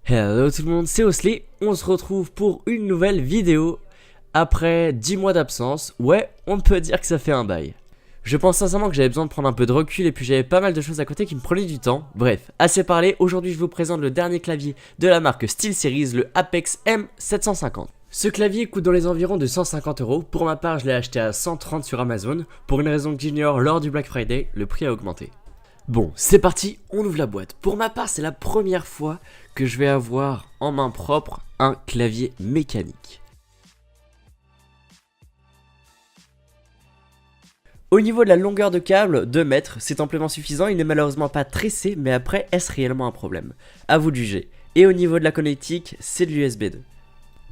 Hello tout le monde, c'est Osley, on se retrouve pour une nouvelle vidéo après 10 mois d'absence. Ouais, on peut dire que ça fait un bail. Je pense sincèrement que j'avais besoin de prendre un peu de recul et puis j'avais pas mal de choses à côté qui me prenaient du temps. Bref, assez parlé, aujourd'hui je vous présente le dernier clavier de la marque SteelSeries, le Apex M750. Ce clavier coûte dans les environs de 150 €. Pour ma part, je l'ai acheté à 130 sur Amazon. Pour une raison que j'ignore, lors du Black Friday, le prix a augmenté. Bon, c'est parti, on ouvre la boîte. Pour ma part, c'est la première fois que je vais avoir en main propre un clavier mécanique. Au niveau de la longueur de câble, 2 mètres, c'est amplement suffisant, il n'est malheureusement pas tressé, mais après, est-ce réellement un problème? À vous de juger. Et au niveau de la connectique, c'est de l'USB 2.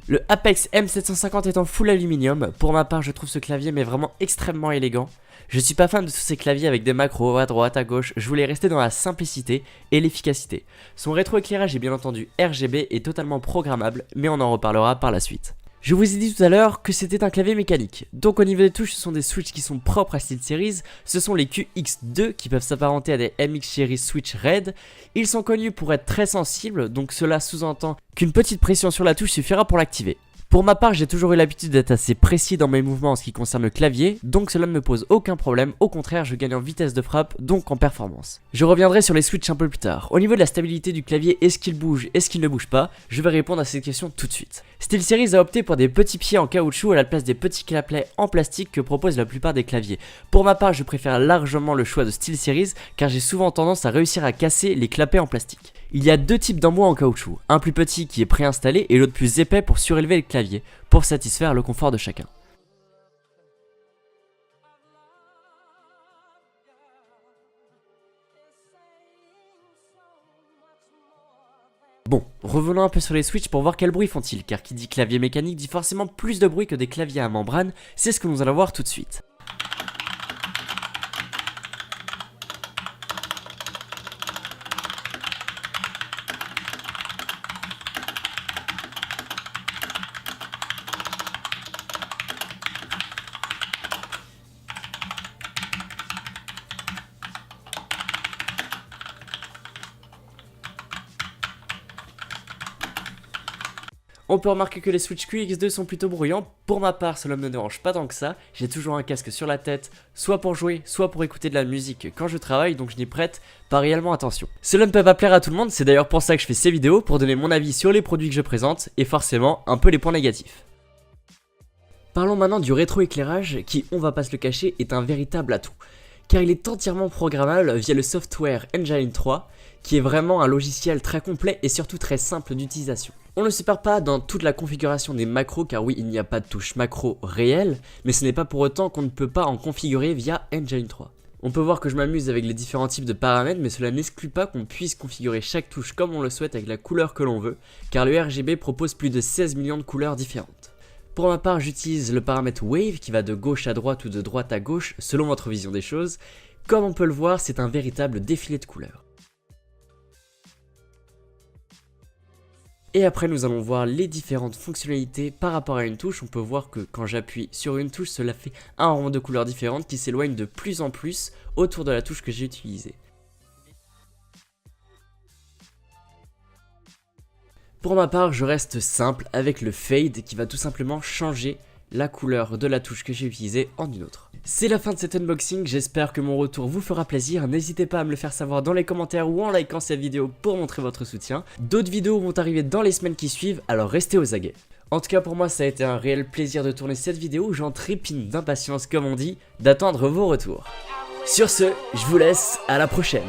Le Apex M750 est en full aluminium. Pour ma part, je trouve ce clavier mais vraiment extrêmement élégant. Je suis pas fan de tous ces claviers avec des macros à droite, à gauche. Je voulais rester dans la simplicité et l'efficacité. Son rétroéclairage est bien entendu RGB et totalement programmable, mais on en reparlera par la suite. Je vous ai dit tout à l'heure que c'était un clavier mécanique. Donc au niveau des touches, ce sont des switches qui sont propres à SteelSeries. Ce sont les QX2 qui peuvent s'apparenter à des MX Series Switch Red. Ils sont connus pour être très sensibles, donc cela sous-entend qu'une petite pression sur la touche suffira pour l'activer. Pour ma part, j'ai toujours eu l'habitude d'être assez précis dans mes mouvements en ce qui concerne le clavier, donc cela ne me pose aucun problème, au contraire je gagne en vitesse de frappe, donc en performance. Je reviendrai sur les switches un peu plus tard. Au niveau de la stabilité du clavier, est-ce qu'il bouge, est-ce qu'il ne bouge pas? Je vais répondre à cette question tout de suite. SteelSeries a opté pour des petits pieds en caoutchouc à la place des petits clapets en plastique que proposent la plupart des claviers. Pour ma part, je préfère largement le choix de SteelSeries car j'ai souvent tendance à réussir à casser les clapets en plastique. Il y a deux types d'embois en caoutchouc, un plus petit qui est préinstallé et l'autre plus épais pour surélever le clavier, pour satisfaire le confort de chacun. Bon, revenons un peu sur les switches pour voir quel bruit font-ils, car qui dit clavier mécanique dit forcément plus de bruit que des claviers à membrane, c'est ce que nous allons voir tout de suite. On peut remarquer que les Switch QX2 sont plutôt bruyants. Pour ma part, cela ne me dérange pas tant que ça. J'ai toujours un casque sur la tête, soit pour jouer, soit pour écouter de la musique quand je travaille, donc je n'y prête pas réellement attention. Cela ne peut pas plaire à tout le monde, c'est d'ailleurs pour ça que je fais ces vidéos, pour donner mon avis sur les produits que je présente, et forcément un peu les points négatifs. Parlons maintenant du rétroéclairage, qui, on va pas se le cacher, est un véritable atout. Car il est entièrement programmable via le software Engine 3, qui est vraiment un logiciel très complet et surtout très simple d'utilisation. On ne se perd pas dans toute la configuration des macros, car oui, il n'y a pas de touche macro réelle, mais ce n'est pas pour autant qu'on ne peut pas en configurer via Engine 3. On peut voir que je m'amuse avec les différents types de paramètres, mais cela n'exclut pas qu'on puisse configurer chaque touche comme on le souhaite avec la couleur que l'on veut, car le RGB propose plus de 16 millions de couleurs différentes. Pour ma part, j'utilise le paramètre Wave qui va de gauche à droite ou de droite à gauche selon votre vision des choses. Comme on peut le voir, c'est un véritable défilé de couleurs. Et après, nous allons voir les différentes fonctionnalités par rapport à une touche. On peut voir que quand j'appuie sur une touche, cela fait un rond de couleurs différentes qui s'éloigne de plus en plus autour de la touche que j'ai utilisée. Pour ma part, je reste simple avec le fade qui va tout simplement changer la couleur de la touche que j'ai utilisée en une autre. C'est la fin de cet unboxing, j'espère que mon retour vous fera plaisir. N'hésitez pas à me le faire savoir dans les commentaires ou en likant cette vidéo pour montrer votre soutien. D'autres vidéos vont arriver dans les semaines qui suivent, alors restez aux aguets. En tout cas pour moi ça a été un réel plaisir de tourner cette vidéo, j'en trépigne d'impatience comme on dit, d'attendre vos retours. Sur ce, je vous laisse, à la prochaine.